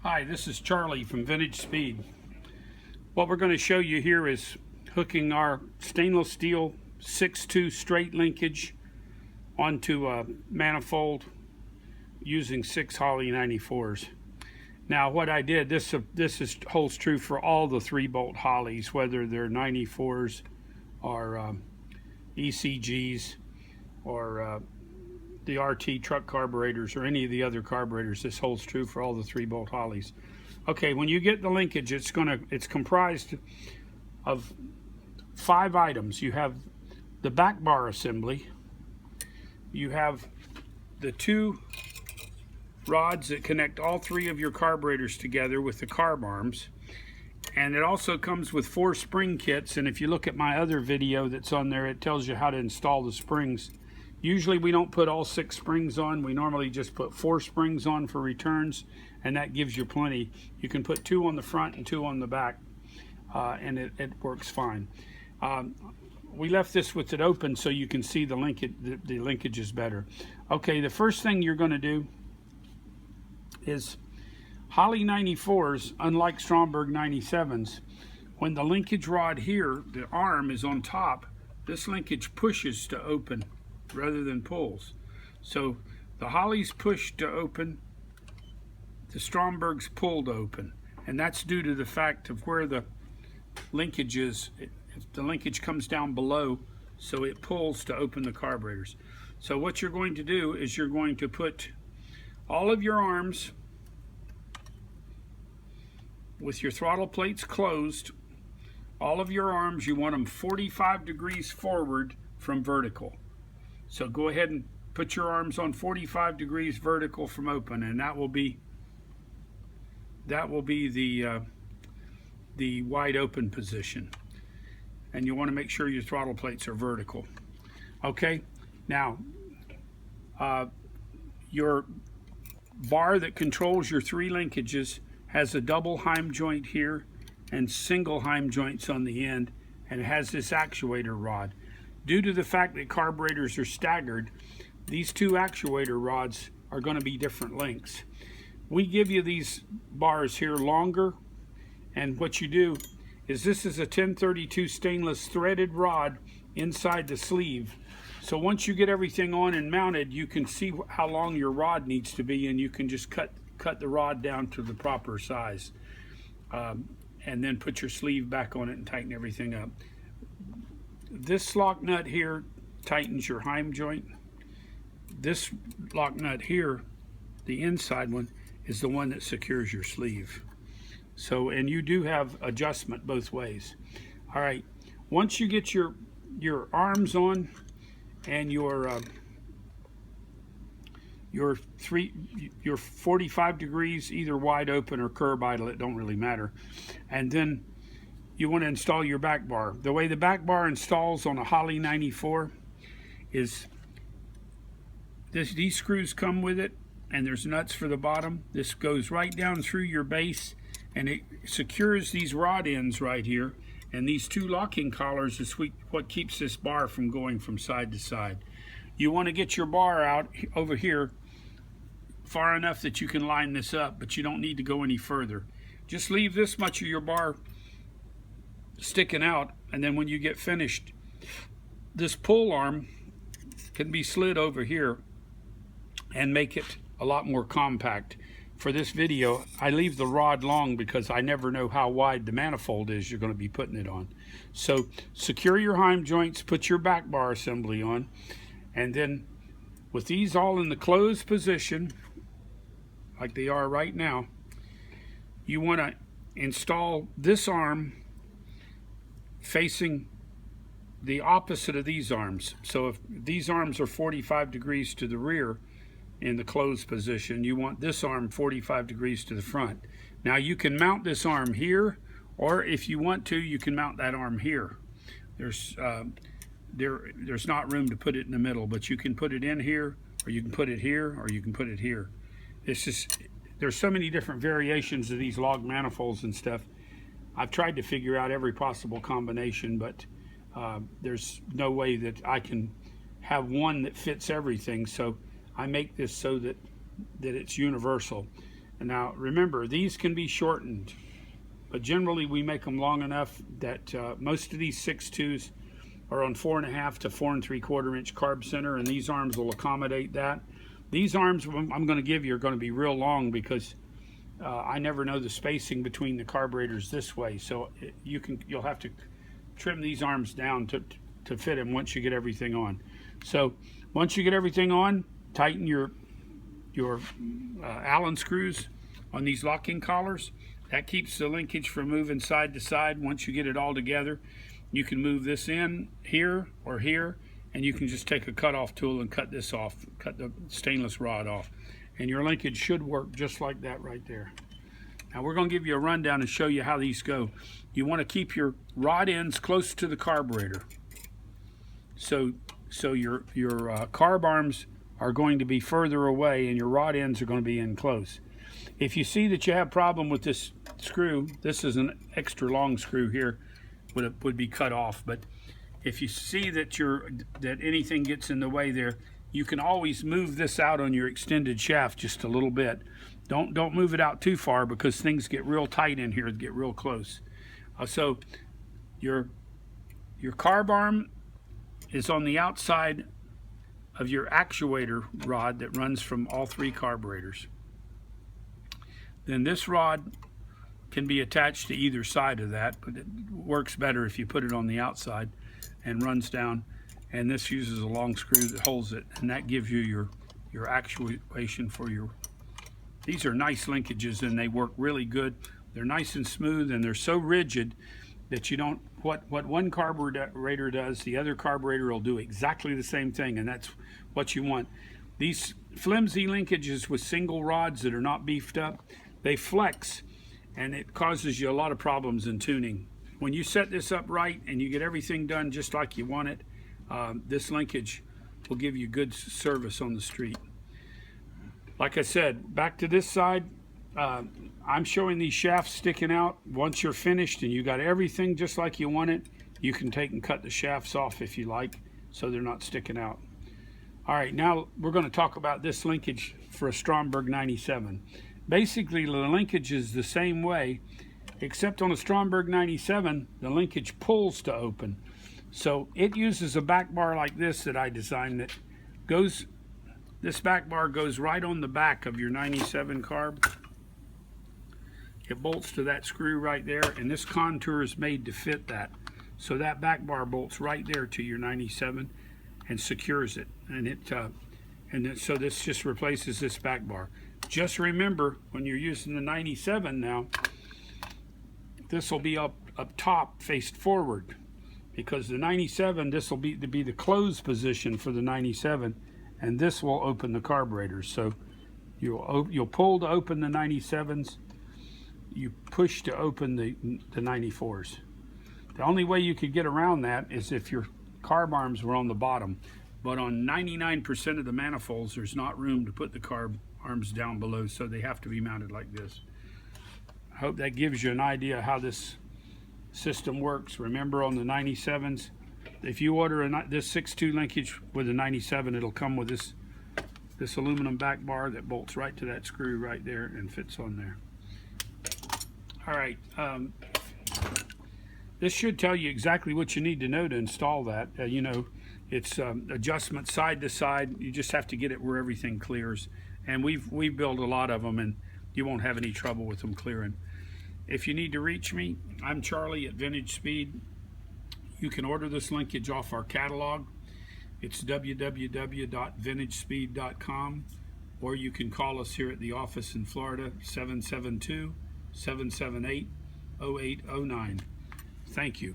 Hi, this is Charlie from Vintage Speed. What we're going to show you here is hooking our stainless steel 6-2 straight linkage onto a manifold using 6 Holley 94s. Now what I did, this holds true for all the 3-bolt Holleys, whether they're 94s or ECGs or the RT truck carburetors or any of the other carburetors. This holds true for all the 3-bolt Holleys. Okay, when you get the linkage, it's comprised of 5 items. You have the back bar assembly, you have the 2 rods that connect all 3 of your carburetors together with the carb arms, and it also comes with 4 spring kits. And if you look at my other video that's on there, it tells you how to install the springs. Usually we don't put all 6 springs on. We normally just put 4 springs on for returns, and that gives you plenty. You can put 2 on the front and 2 on the back, and it works fine. We left this with it open so you can see the linkage is better. Okay, the first thing you're going to do is Holley 94s, unlike Stromberg 97s, when the linkage rod here, the arm is on top, this linkage pushes to open rather than pulls. So the Holley's push to open, the Stromberg's pulled open, and that's due to the fact of where the linkage is. The linkage comes down below, so it pulls to open the carburetors. So what you're going to do is you're going to put all of your arms with your throttle plates closed. All of your arms, you want them 45 degrees forward from vertical. So go ahead and put your arms on 45 degrees vertical from open, and that will be the wide open position. And you want to make sure your throttle plates are vertical. Okay, now your bar that controls your 3 linkages has a double heim joint here and single heim joints on the end, and it has this actuator rod. Due to the fact that carburetors are staggered, these 2 actuator rods are going to be different lengths. We give you these bars here longer, and what you do is this is a 1032 stainless threaded rod inside the sleeve. So once you get everything on and mounted, you can see how long your rod needs to be, and you can just cut the rod down to the proper size, and then put your sleeve back on it and tighten everything up. This lock nut here tightens your heim joint. This lock nut here, the inside one, is the one that secures your sleeve. So, and you do have adjustment both ways. All right, once you get your arms on and your 45 degrees, either wide open or curb idle, it don't really matter. And then you want to install your back bar. The way the back bar installs on a Holley 94 is these screws come with it, and there's nuts for the bottom. This goes right down through your base, and it secures these rod ends right here, and these 2 locking collars is what keeps this bar from going from side to side. You want to get your bar out over here far enough that you can line this up, but you don't need to go any further. Just leave this much of your bar sticking out, and then when you get finished, this pull arm can be slid over here and make it a lot more compact. For this video, I leave the rod long because I never know how wide the manifold is you're going to be putting it on. So secure your heim joints, put your back bar assembly on, and then with these all in the closed position like they are right now, you want to install this arm facing the opposite of these arms. So if these arms are 45 degrees to the rear in the closed position, you want this arm 45 degrees to the front. Now you can mount this arm here, or if you want to, you can mount that arm here. There's not room to put it in the middle, but you can put it in here, or you can put it here, or you can put it here. There's so many different variations of these log manifolds and stuff. I've tried to figure out every possible combination, but there's no way that I can have one that fits everything. So I make this so that it's universal. And now remember, these can be shortened, but generally we make them long enough that most of these 6.2s are on 4.5 to 4 3/4 inch carb center, and these arms will accommodate that. These arms I'm going to give you are going to be real long because I never know the spacing between the carburetors this way, so you'll have to trim these arms down to fit them once you get everything on. So once you get everything on, tighten your Allen screws on these locking collars. That keeps the linkage from moving side to side. Once you get it all together, you can move this in here or here, and you can just take a cut-off tool and cut this off, cut the stainless rod off, and your linkage should work just like that right there. Now we're going to give you a rundown and show you how these go. You want to keep your rod ends close to the carburetor, so your carb arms are going to be further away and your rod ends are going to be in close. If you see that you have a problem with this screw, this is an extra long screw here, would be cut off. But if you see that anything gets in the way there, you can always move this out on your extended shaft just a little bit. Don't move it out too far because things get real tight in here, get real close. So your carb arm is on the outside of your actuator rod that runs from all 3 carburetors. Then this rod can be attached to either side of that, but it works better if you put it on the outside and runs down. And this uses a long screw that holds it, and that gives you your actuation for your. These are nice linkages and they work really good. They're nice and smooth, and they're so rigid that you don't. What one carburetor does, the other carburetor will do exactly the same thing, and that's what you want. These flimsy linkages with single rods that are not beefed up, they flex, and it causes you a lot of problems in tuning. When you set this up right and you get everything done just like you want it, this linkage will give you good service on the street. Like I said, back to this side, I'm showing these shafts sticking out. Once you're finished and you got everything just like you want it, you can take and cut the shafts off if you like, so they're not sticking out. All right, now we're going to talk about this linkage for a Stromberg 97. Basically, the linkage is the same way, except on a Stromberg 97, the linkage pulls to open. So it uses a back bar like this that I designed that goes, this back bar goes right on the back of your 97 carb. It bolts to that screw right there, and this contour is made to fit that. So that back bar bolts right there to your 97 and secures it. And so this just replaces this back bar. Just remember, when you're using the 97 now, this will be up top, faced forward, because the 97, this will be the closed position for the 97, and this will open the carburetors. So you'll pull to open the 97s, you push to open the 94s. The only way you could get around that is if your carb arms were on the bottom, but on 99% of the manifolds there's not room to put the carb arms down below, so they have to be mounted like this. I hope that gives you an idea how this system works. Remember, on the 97s, if you order this 6.2 linkage with a 97, it'll come with this aluminum back bar that bolts right to that screw right there and fits on there. All right, this should tell you exactly what you need to know to install that. You know, it's adjustment side to side. You just have to get it where everything clears, and we've built a lot of them, and you won't have any trouble with them clearing. If you need to reach me, I'm Charlie at Vintage Speed. You can order this linkage off our catalog. It's www.vintagespeed.com, or you can call us here at the office in Florida, 772-778-0809. Thank you.